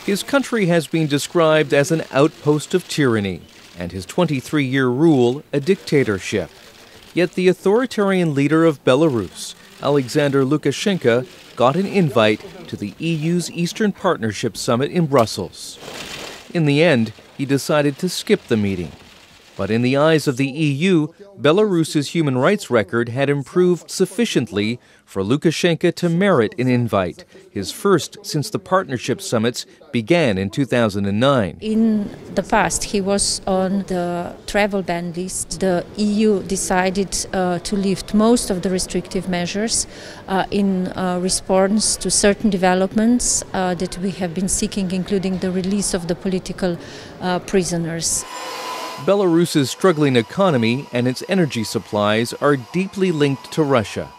His country has been described as an outpost of tyranny, and his 23-year rule a dictatorship. Yet the authoritarian leader of Belarus, Alexander Lukashenko, got an invite to the EU's Eastern Partnership Summit in Brussels. In the end, he decided to skip the meeting. But in the eyes of the EU, Belarus's human rights record had improved sufficiently for Lukashenko to merit an invite, his first since the partnership summits began in 2009. In the past, he was on the travel ban list. The EU decided to lift most of the restrictive measures in response to certain developments that we have been seeking, including the release of the political prisoners. Belarus's struggling economy and its energy supplies are deeply linked to Russia.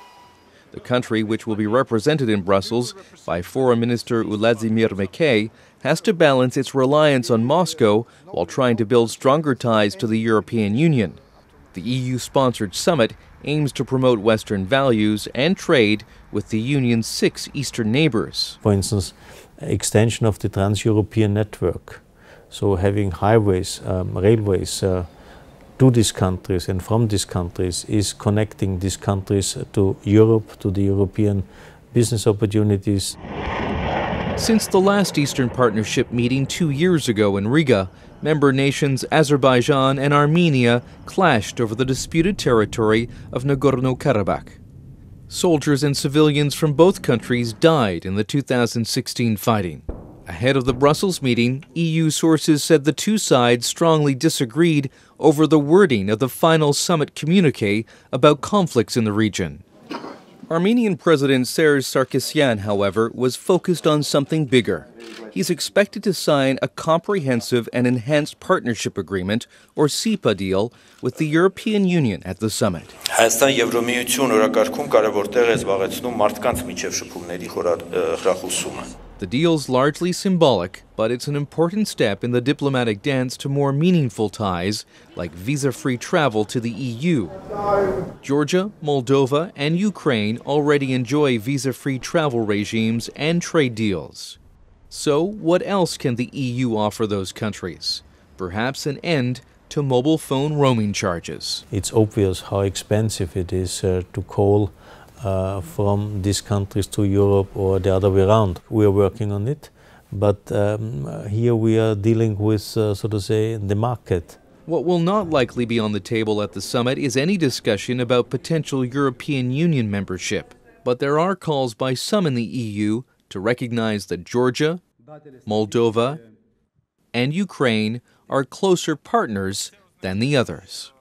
The country, which will be represented in Brussels by Foreign Minister Vladimir Makey, has to balance its reliance on Moscow while trying to build stronger ties to the European Union. The EU-sponsored summit aims to promote Western values and trade with the Union's 6 eastern neighbors. For instance, extension of the Trans-European network. So having highways, railways to these countries and from these countries is connecting these countries to Europe, to the European business opportunities. Since the last Eastern Partnership meeting 2 years ago in Riga, member nations Azerbaijan and Armenia clashed over the disputed territory of Nagorno-Karabakh. Soldiers and civilians from both countries died in the 2016 fighting. Ahead of the Brussels meeting, EU sources said the two sides strongly disagreed over the wording of the final summit communiqué about conflicts in the region. Armenian President Serge Sarkisyan, however, was focused on something bigger. He's expected to sign a comprehensive and enhanced partnership agreement, or SEPA deal, with the European Union at the summit. The deal's largely symbolic, but it's an important step in the diplomatic dance to more meaningful ties, like visa-free travel to the EU. Georgia, Moldova, and Ukraine already enjoy visa-free travel regimes and trade deals. So, what else can the EU offer those countries? Perhaps an end to mobile phone roaming charges. It's obvious how expensive it is to call from these countries to Europe or the other way around. We are working on it, but here we are dealing with, so to say, the market. What will not likely be on the table at the summit is any discussion about potential European Union membership. But there are calls by some in the EU to recognize that Georgia, Moldova, and Ukraine are closer partners than the others.